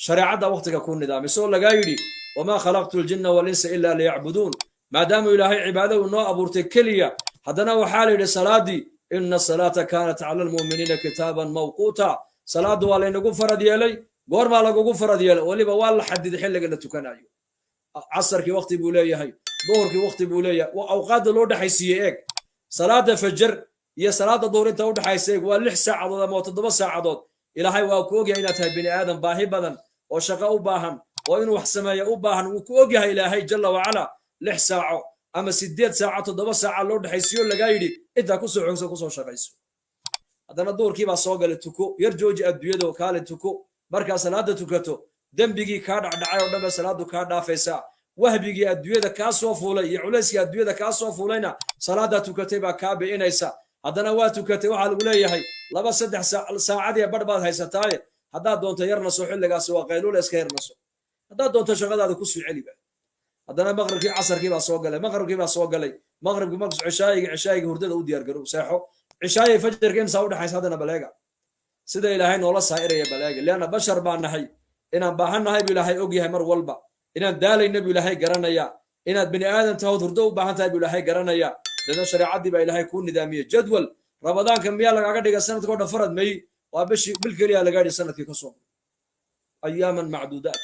shareecadda waqtiga ku nidaami soo lagaa yidhi wamaa khalaqtu ljinna walinsa ilaa liyacbuduun maadaama ilaahay cibaado uu noo abuurtay keliya haddana waxaa la yidhi salaadii ina salaata kaanat cala almu'miniina kitaaban mawquuta salaadu waa laynagu farad yeelay goormaa lagugu farad yeelay weliba waa la xadiday xilliga la tukanayo casarkii waqti buu leeyahay duhurkii waqti buu leeyahay waa awqaadda loo dhexaysiiyey eeg salaada fajar iyo salaada duhur inta u dhexaysa eeg waa 6 saacadood ama 7 saacadood ilaahay waa ku ogyahay inaad tahay bini aadam baahi badan oo shaqo u baahan oo inuu wax sameeyo u baahan wuu ku ogyahay ilaahay jalla wa ala 6 saaco ama 8 saaco 7 saaca loo dhexaysiyo laga yidhi inta ku soo xoogso ku soo shaqayso haddana duhurkii baa soo galay tuko yar jooji adduunyada kaale tuko markaa salaada tukato dembigii kaa dhacdhacay oo dhanba salaadu kaa dhaafaysaa wahbigii adduunyada kaa soo fuulay iyo culayskii adduunyada kaa soo fuulayna salaada tukatay baa kaa bi'inaysa haddana waa tukatay waxaa lagu leeyahay 2-3 saacad iyo badh baad haysataaye haddaad doonto yar naso xilligaasi waa qayluula iska yar naso haddaad doonto shaqadaada ku soo celiba haddana maqribkii casarkii baa soo galay maqribkii baa soo galay maqribkii markus cishaayiga hurdada u diyaar garow seexo cishaayi fajarka imsaa u dhaxaysa haddana baleega sida ilaahay noola saa'iraya baleega lianna bashar baan nahay inaan baahan nahay buu ilaahay og yahay mar walba inaan daalayna buu ilaahay garanaya inaad bini aadan tahood hurdo u baahan tahay buu ilaahay garanaya dadna shareecadii baa ilaahay kuu nidaamiyey jadwal ramadaanka miyaa lagaaga dhiga sanadka oo dhan farad may waa bil keliya lagaa yidhi sanadkii ka soo ayaaman macduudaat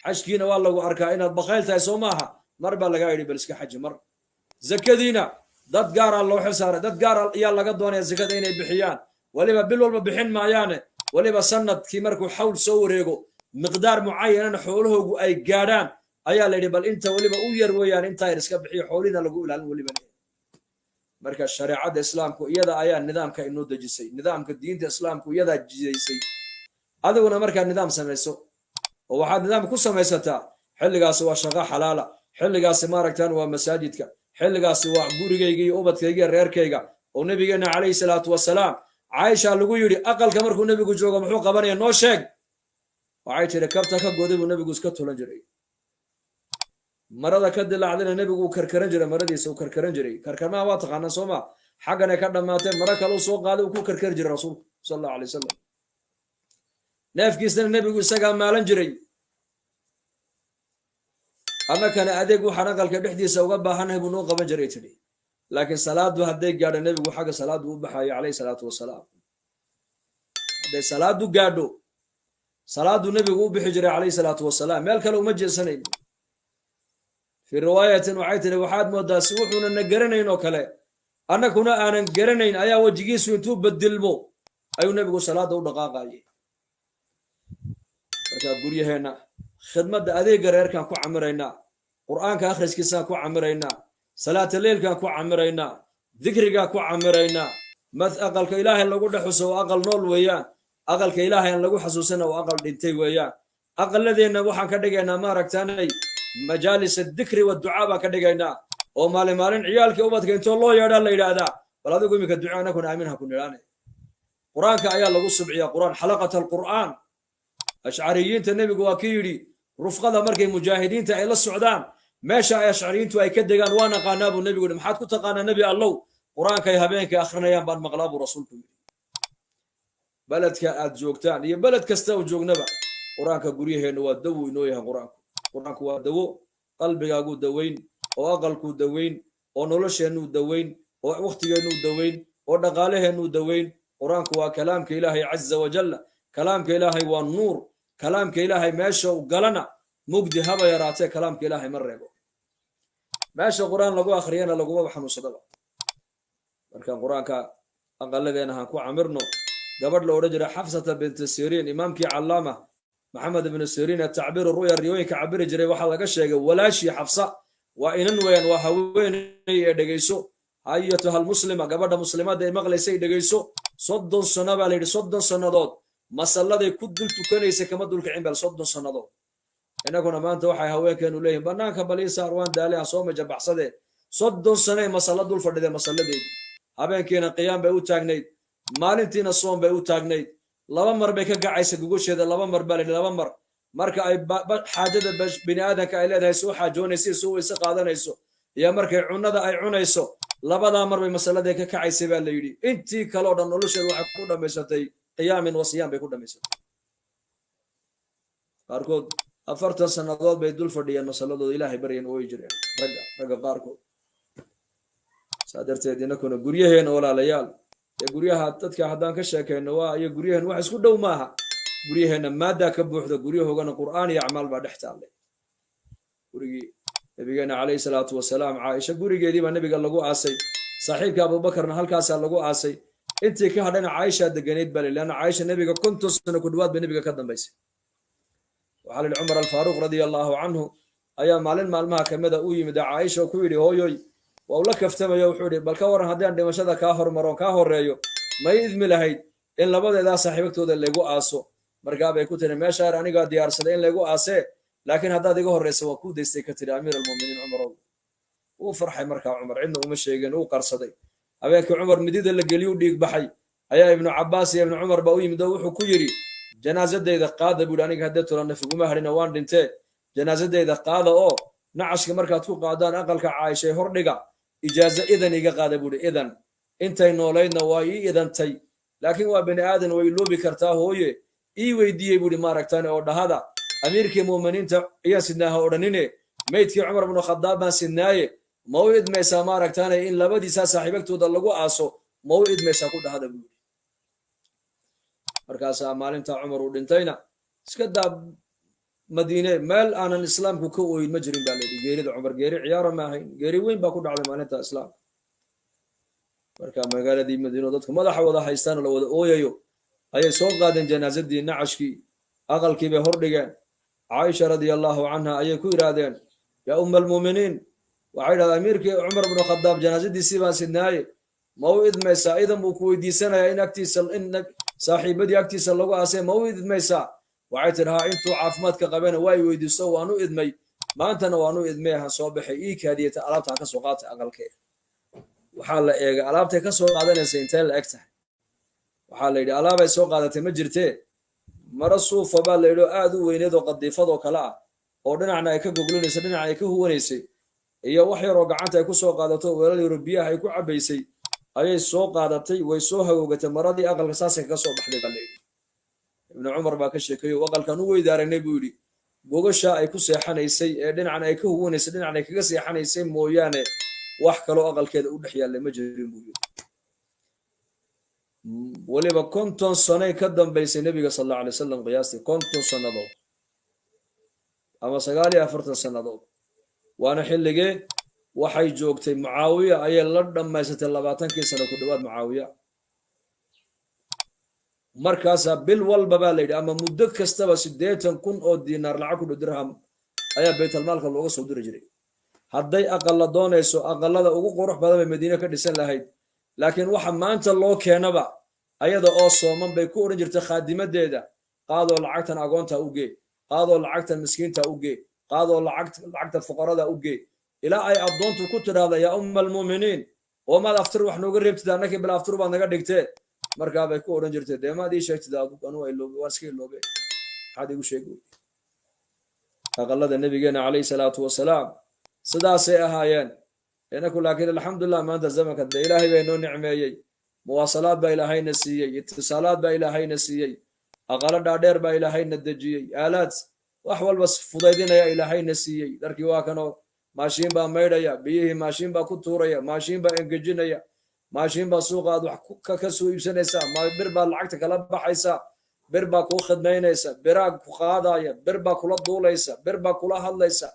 xajkiina waa lagu arkaa inaad bakayl tahay soo maaha mar baa lagaa yidhi bal iska xaji mar zakadiina dad gaaraa loo xil saaray dad gaar ayaa laga doonaya zakada inay bixiyaan waliba bil walba bixin maayaane waliba sanadkii markuu xawl soo wareego miqdaar mucayanana xoolahoogu ay gaadhaan ayaa la yidhi bal inta waliba u yar weeyaan intaa yar iska bixiyo xoolina lagu ilaalin waliba marka shareecada islaamku iyada ayaa nidaamka inoo dejisay nidaamka diinta islaamku iyadaa jidaysay adiguna markaa nidaam samayso oo waxaad nidaam ku samaysataa xilligaasi waa shaqo xalaala xilligaasi maaragtaan waa masaajidka xilligaasi waa gurigayga iyo ubadkayga iyo reerkayga oo nabigeena calayhi salaatu wasalaam caaisha lagu yidhi aqalka markuu nebigu joogo muxuu qabanaya noo sheeg waxay tiri kabta ka goday buu nebigu iska tulan jiray marada ka dilaacdina nebigu uu karkaran jiray maradiisa uu karkaran jiray karkarmaha waa taqaanaa sooma xaggana ka dhammaatee mara kale uu soo qaaday uu ku karkari jiray rasuulku sal allahu alay wasalam neefkiisana nebigu isagaa maalan jiray annakana adeeg waxaan aqalka dhexdiisa uga baahannahay buu noo qaban jiray tidhi laakiin salaadu hadday gaadho nebigu xagga salaadu u baxayo calayhi salaatu wasalaam hadday salaadu gaadho salaadu nebigu u bixi jiray calayhi salaatu wasalaam meel kale uma jeesanayn fii riwaayatin waxay tidhi waxaad moodaa si wuxuuna na garanayn oo kale annakuna aanan garanayn ayaa wejigiisu intuu bedilmo ayuu nebigu salaada u dhaqaaqayay markaa guryaheenna khidmadda adeega reerkaan ku camiraynaa qur'aanka akhriskiisaan ku camiraynaa salaata leylkaan ku camiraynaa dikrigaan ku camiraynaa aqalka ilaahay lagu dhexuso waa aqal nool weeyaan aqalka ilaahay aan lagu xasuusana waa aqal dhintay weeyaan aqaladeenna waxaan ka dhigaynaa maaragtaanay majaalis adikri waducaa baan ka dhigaynaa oo maalin ciyaalkii ubadka intoo loo yeedhaa la yidhaahdaa bal adigu iminka duco anakuna aamin ha ku nidhaane qur'aanka ayaa lagu subciyaa qur'aan xalaqat alqur'aan ashcariyiinta nebigu waa ki yidhi rufqada markay mujaahidiinta ay la socdaan meesha ay ashcariyiintu ay ka degaan waa naqaanaa buu nebigu yidhi maxaad ku taqaanaa nebi allow qur'aankay habeenkay akhrinayaan baan maqlaa buu rasuulku yidhi beledka aad joogtaan iyo beled kasta oo joognaba qur'aanka guryaheenna waa dawo inoo yahay qur'aanku waa dawo qalbigaaguu daweyn oo aqalkuu daweyn oo nolosheennuu daweyn oo wakhtigeennuu daweyn oo dhaqaalaheennuu daweyn qur'aanku waa kalaamka ilaahay caza wajalla kalaamka ilaahay waa nuur kalaamka ilaahay meesha u galana mugdi haba yaraatee kalaamka ilaahay ma reebo meesha qur'aan lagu akhriyana laguma xanuunsadaba marka qur'aanka aqaladeena haan ku camirno gabadh la odhan jira xafsata binti siriin imaamkii callaama maxamed ibnu siriin tacbiir ru'ya riyooyinka cabiri jiray waxaa laga sheegay walaashii xafsa waa inan weeyaan waa haweeney ee dhegayso ayatuha almuslima gabadha muslimadda ee maqlaysay dhegayso 30 sano baa la yidhi 30 sannadood masalladay ku dul tukanaysa kama dulkicin bal 30 sannadood inaguna maanta waxay haweenkeenu leeyihiin bannaanka baliisaar waan daalay aan soo majabaxsadee 30 sano ee masalla dul fadhidee masalladeedii habeenkiina qiyaam bay u taagnayd maalintiina soom bay u taagnayd laba mar bay ka gacaysa gugusheeda laba mar baa la yidhi laba mar marka ay xaajada bini aadanka ay leedahay soo xaajoonaysa soo weyse qaadanayso iyo markay cunnada ay cunayso labadaa mar bay masaladee ka kacaysay baa la yidhi intii kaleo dhan nolosheeda waxay ku dhammaysatay qiyaamin wasiyaan bay ku dhammaysatay qaarkood 40 sannadood bay dul fadhiyeen masaladooda ilaahay baryan ooyi jireen ragga qaarkood saa darteed inakuna guryaheena walaalayaal ee guryaha dadka haddaan ka sheekayno waa iyo guryaheen wax isku dhow maaha guryaheenna maaddaa ka buuxda guryahoogana qur'aan iyo acmaal baa dhex taallay gurigii nabigeena calayhi salaatu wasalaam caaisha gurigeedii baa nabiga lagu aasay saaxiibka abubakarna halkaasaa lagu aasay intii ka hadhayna caaisha deganayd baa leanna caaisha nabiga 50 sano ku dhawaad bay nabiga ka dambaysay waxaa la cumar alfaaruq radia allahu canhu ayaa maalin maalmaha kamida u yimid caaisha ku yidhi hooyoy waa ula kaftamayo wuxuu yidhi bal ka waran haddaan dhimashada kaa hormaroon kaa horeeyo may idmi lahayd in labadeedaa saaxiibagtooda laygu aaso markaa bay ku tiri meeshaar anigaa diyaarsaday in laygu aasee laakiin haddaad iga horraysa waa kuu daystay ka tiri amiir almu'miniin cumarow wuu farxay markaa cumar cidna uma sheegin uu qarsaday habeenkii cumar midida la geliyu dhiig baxay ayaa ibnu cabbaas iyo ibnu cumar baa u yimid oo wuxuu ku yidhi janaasadayda qaada buuhi aniga haddee tula nafiguma hadhina waan dhintee janaasadeyda qaada oo nacashka markaad ku qaadaan aqalka caaishay hordhiga ijaaza idan iga qaada buuri idan intay noolaydna waa ii idantay laakiin waa bani aadan way loobi kartaa hooye ii weydiiyey buuri maaragtaan oo dhahada amiirkii muuminiinta ayaa sidnaaha odhanine maydkii cumar ibnu khadaab baan sidnaaye ma u idmaysaa maaragtaan in labadiisaa saaxiibagtooda lagu aaso ma u idmaysaa ku dhahada buuri markaasaa maalintaa cumar uu dhintayna iska daa madiine meel aanan islaamku ka ooyin ma jirin baa layidhi geerida cumar geeri ciyaara ma ahayn geeri weyn baa ku dhacday maalinta islaamka marka magaaladii madiino dadku madaxa wada haystaan la wada ooyayo ayay soo qaadeen janaasadii nacashkii aqalkii bay hordhigeen caaisha radia allahu canha ayay ku yidhaahdeen yaa umma almuuminiin waxay yidhahdaa amiirkii cumar ibnu khadaab janaasadiisii baan sidnaaye ma u idmaysaa idan buu ku weydiisanayaa in agtiisa in saaxiibadii agtiisa lagu aasay ma u idmaysaa waxay tidhahaa intuu caafimaadka qabena waa i weydiisto waan u idmay maantana waan u idmay ha soo baxay ii kaadiyata alaabta ha ka soo qaatay aqalkee waxaa la eegay alaabtay ka soo qaadanaysa intee la eg tahay waxaa la yidhi alaabay soo qaadatay ma jirtee mara suufa baa la yidhi oo aad u weyneed oo qadiifadoo kale ah oo dhinacna ay ka goglinaysa dhinacna ay ka huwanaysay iyo wax yaroo gacanta ay ku soo qaadato weelal yaro biyaha ay ku cabbaysay ayay soo qaadatay way soo hagoogatay maradii aqalka saasay kaga soo baxday baa la yidhi ibnu cumar baa ka sheekeeyo aqalkan u weydaaragnay buu yidhi gogasha ay ku seexanaysay ee dhinacna ay ka huwanaysay dhinacna ay kaga seexanaysay mooyaane wax kaloo aqalkeeda u dhex yaallay ma jirin buu yidhi weliba 50 sanay ka dambaysay nebiga sal allahu alay wasalam qiyaastii 50 sannadood ama 49 sannadood waana xilligee waxay joogtay mucaawiya ayay la dhammaysatay 20kii sano ku dhowaad mucaawiya markaasaa bil walba baa la yidhi ama muddo kastaba 80,000 oo diinaar lacag ku dhow dirham ayaa baytalmaalka looga soo diri jiray hadday aqalla doonayso aqallada ugu qurux badan bay madiine ka dhisan lahayd laakiin waxa maanta loo keenaba ayada oo sooman bay ku odhan jirtay khaadimadeeda qaadoo lacagtan agoonta u gee qaadoo lacagtan miskiinta u gee qaadoo lacagta fuqarada u gee ilaa ay addoontu ku tidhaahda yaa umma almuuminiin oo maad aftir wax nooga reebtid annakii bil aftir baad naga dhigtee markaa bay ku odhan jirtay dee maad ii sheegtid anu waan iska iloobe maxaad igu sheegi aqallada nabigeena calayhi salaatu wasalaam sidaasay ahaayeen inaku laakiin alxamdulilah maanta zamanka dee ilaahay baa inoo nicmeeyey muwaasalaad baa ilaahayna siiyey itisaalaad baa ilaahayna siiyey aqalo dhaadheer baa ilaahayna dejiyey aalaad wax walba fudaydinaya ilaahayna siiyey dharkii waa kanoo maashiin baa maydhaya biyihii maashiin baa ku tuuraya maashiin baa engejinaya maashiin baa suuqa aad wax ka soo iibsanaysaa bir baa lacagta kala baxaysaa bir baa kuu khidmaynaysa biraa ku qaadaya bir baa kula duulaysa bir baa kula hadlaysa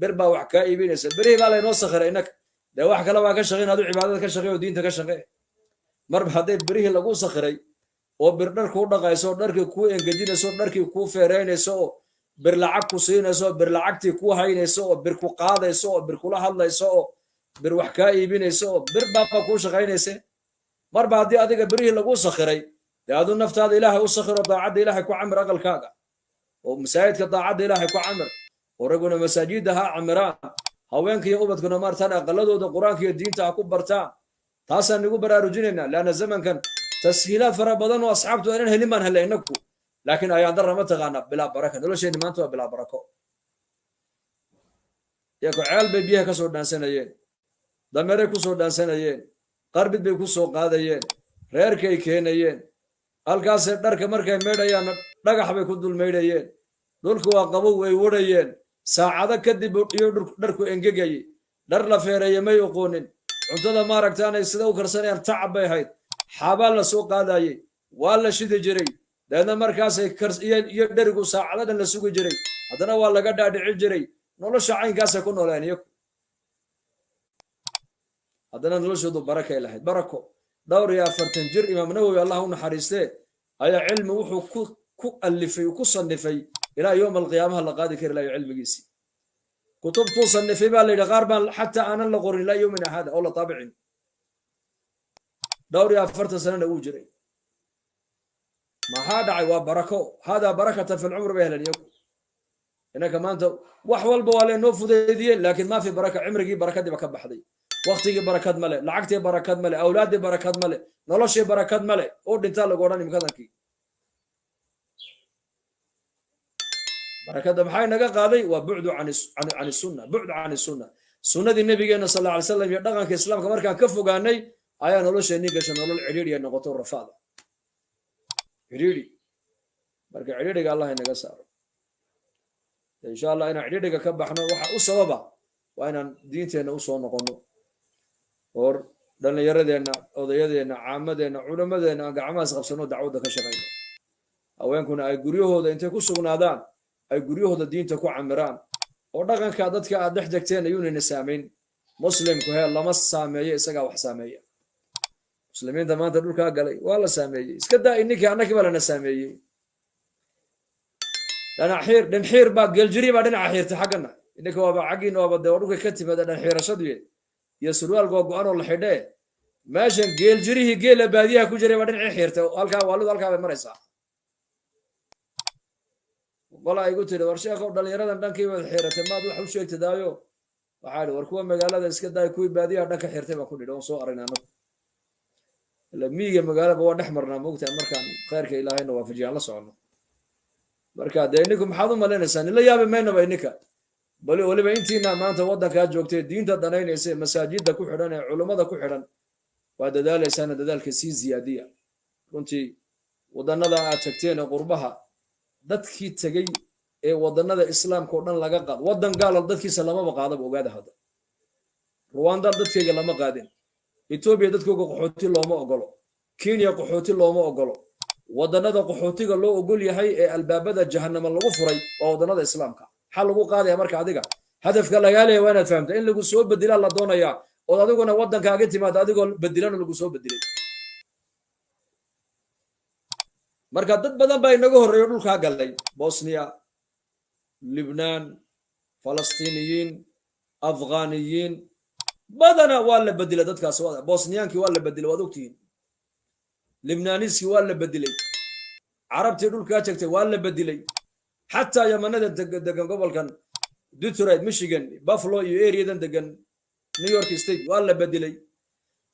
bir baa wax kaa iibinaysa birihii baa laynoo sakhiray innaka dee wax kale baa ka shaqayn aduu cibaadada ka shaqey oo diinta ka shaqee marba hadday birihii lagu sakhiray oo bir dhar kuu dhaqayso oo dharkii kuu engejinayso oo dharkii kuu feeraynayso oo bir lacag ku siinayso oo bir lacagtii kuu haynayso oo bir ku qaadayso oo bir kula hadlayso oo bir wax kaa iibinayso oo bir baaba kuu shaqaynayse marba haddii adiga birihii lagu sakhiray dee aduu naftaada ilaahay u sakhiro daacadda ilaahay ku camir aqalkaaga oo masaajidka daacadda ilaahay ku camir oo raguna masaajidda ha camiraan haweenka iyo ubadkuna maartaan aqaladooda qur-aanka iyo diinta ha ku bartaan taasaan nigu baraarujinaynaa leanna zamankan tashiilaad fara badan oo asxaabtu aanan helin baan helay inaku laakiin ayaan darra ma taqaana bilaa baraka nolosheenni maanta waa bilaa barako iyako ceel bay biyaha ka soo dhaansanayeen dameeray ku soo dhaansanayeen qarbid bay ku soo qaadayeen reerkay keenayeen halkaasay dharka markay maydhayaanna dhagax bay ku dul maydhayeen dhulku waa qabow way wadhayeen saacado kadib iyo dharku engegayey dhar la feereeye may oqoonin cuntada maaragtaanay sida u karsanayaan tacab bay ahayd xaabaa la soo qaadayey waa la shidi jiray deedna markaasay iyo dherigu saacado dhan la sugi jiray haddana waa laga dhaadhici jiray nolosha caynkaasay ku nooleen iyaku haddana noloshoodu barakay lahayd barako 40 jir imaam nawowi allah u naxariistee ayaa cilmi wuxuu ku alifay ku sannifay ilaa yowm alqiyaamaha la qaadi kari lahayo cilmigiisii kutubtuu sannifay baa la yidhi qaar baan xataa aanan la qorin ilaa yowmina hada oo la taabicin 40 sanana uu jiray maxaa dhacay waa barako hada barakatan fi lcumr bay heleen iyagu inaka maanta wax walba waa laynoo fudeydiyeen laakiin maa fi baraka cimrigii barakadiiba ka baxday waktigii barakad male lacagtii barakad male awlaaddii barakad male noloshii barakad male oo dhintaa lagu odhan imkadankii barakada maxay naga qaaday waa bu'du can sunna bu'd can sunna sunnadii nabigeena sallallahu alayhi wasallam iyo dhaqanka islaamka markaan ka fogaanay ayaa nolosheenii gashay nolol ciriiriya noqoto rafaada ciriiri marka ciriiriga Allah inaga saaro insha Allah inaan ciriiriga ka baxno waxa u sababa waa inaan diinteena u soo noqono oo dhallinyaradeenna odayadeena caamadeena culamadeena aan gacmahaas qabsano dacwada ka shaqeyno haweenkuna ay guryahooda intay ku sugnaadaan ay guryahooda diinta ku camiraan oo dhaqanka dadka aad dhex degteen ayuuna saameyn muslimku lama saameeyo isaga wax saameeya muslimiinta maanta dhulka galay waa la saameeyay iska daa inninkii annagii baa lana saameeyey dhanxiir baa geeljiri baa dhinaca xiirtay xaggana inninka waaba xaggiina waaba dee dhulka ka timaada dhanxiirashadii iyo surwaal googo-an oo la xidhee meeshan geeljirihii geela baadiyaha ku jiray baa dhinacii xiirtay halkaa waalidu halkaa bay maraysaa wala igu tiri war sheekhow dhallinyaradan dhankii baad xiiratay maad wax u sheegtadaayo waxaa idhi war kuwa magaalada iska daay kuwii baadiyaha dhanka xiirtay baan ku nidhi oon soo aragnay annagu ila miyiga magaalaba waa dhex marnaa moogtahay markaan khayrka ilaahayna waafajiyaan la socono marka dee inninku maxaad u malaynaysaa nila yaabi maynaba inninka bali weliba intiina maanta waddankaa joogtay diinta danaynaysa masaajidda ku xidhan ee culummada ku xidhan waa dadaalaysaana dadaalka sii ziyaadiya runtii wadannada aad tagteen ee qurbaha dadkii tegey ee wadannada islaamka oo dhan laga qaad waddan gaal dadkiisa lamaba qaadaba ogaada hadda Rwanda dadkayga lama qaadin Ethiopia dadkooga qaxooti looma ogolo Kenya qaxooti looma ogolo wadannada qaxootiga loo ogol yahay ee albaabada jahannama lagu furay waa wadannada islaamka xal lagu qaadaya marka adiga hadafka laga leeyahay waa inaad fahamto in lagu soo bedela la doonaya oo adiguna waddankaaga timaad adigoo bedilan lagu soo bedelay marka dad badan baa inaga horeeyo dhulka galay Bosnia Lebanon Falastiiniyiin Afghaniyiin badana waa la bedelay dadkaas Bosniyaanki waa la bedelay waad ogtiin Lebanoniski waa la bedelay Carabtii dhulka tagtay waa la bedelay حتى يمنada degan gobolkan Detroit Michigan Buffalo iyo areadan degan New York State waa la bedelay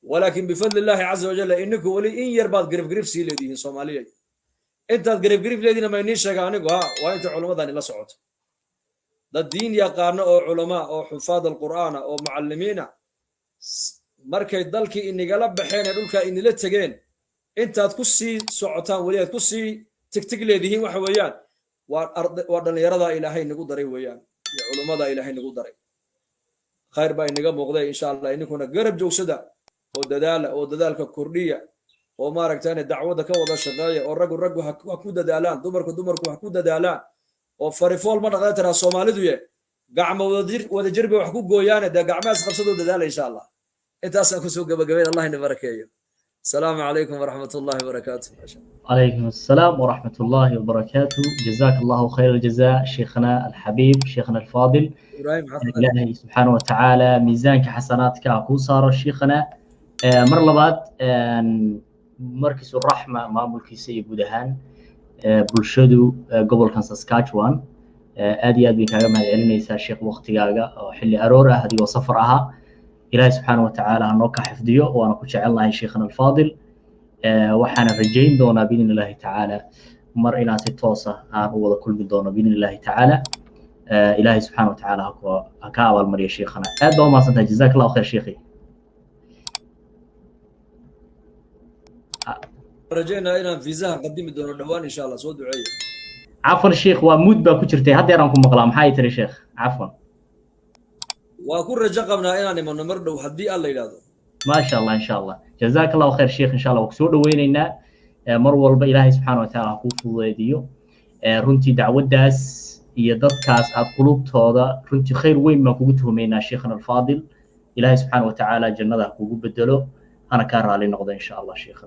ولكن بفضل الله عز وجل انكم ولي ان يرباد قريب سي leedihiin Soomaaliyeed intaad qrib leedina ma inii sheega anigu waa inta culimadani la socoto dad diin yaqaan oo culama oo xufaad al-Qur'aan oo macallimiina markay dalkii inigala baxeen dhulka inila tageen intaad ku sii socotaan waliyaad ku sii tigtig leedihiin waxa weeyaan waa dhalinyarada ilaahay nagu daray weeyaan iyo culimada ilaahay nagu daray khayr baa inaga muuqday insha Allah inkuna garab joogsada oo dadaalka kordhiya oo maaragtay dacwada ka wada shaqeeya oo rag ha ku dadaalaan dumarku ha ku dadaalaan oo farifool ma dhaqan tara Soomaalidu gacmo wada jirba wax ku gooyaan gacmahaas qabsado dadaal insha Allah intaas aan ku soo gabagabeyn Allah ina barakeeyo السلام عليكم ورحمة الله وبركاته. عليكم السلام ورحمة الله وبركاته. جزاك الله خير الجزاء شيخنا الحبيب شيخنا الفاضل. إلهي سبحانه وتعالى ميزانك حسناتك أكو صار شيخنا مرلبات مركز الرحمة ما ملكي سيب ودهان بلشدو قبل كان ساسكاتشوان آدي كاغا ما علميسا شيخ وقتي كاغا حلي أرورا هذه وصفرها إلهي سبحانه وتعالى هنوك حفظيه وأنا كنت الله شيخنا الفاضل وحنا رجين دونا بإذن الله تعالى مر إلى ستوصة هو كل بدونا بإذن الله تعالى إلهي سبحانه وتعالى هكا أول مريا شيخنا أدو ما صنت جزاك الله خير شيخي رجينا إلى فيزا قدم دونا دوان إن شاء الله صوت دعية عفوا الشيخ ومود باكوتشرتي هدي رانكم مقلام حاي تري شيخ عفوا وأكون رجقنا إلى من نمرد وحدي الله يلاذو ما شاء الله إن شاء الله جزاك الله خير شيخ إن شاء الله وكسود ويننا مرول بإلهي سبحانه وتعالى كوفو ويديو رنتي دعوة داس يددكاس أد قلوب تودا رنتي خير وين ما كوجته منا شيخنا الفاضل إلهي سبحانه وتعالى جنة كوجو بدلو أنا كان رالي نقضي إن شاء الله شيخ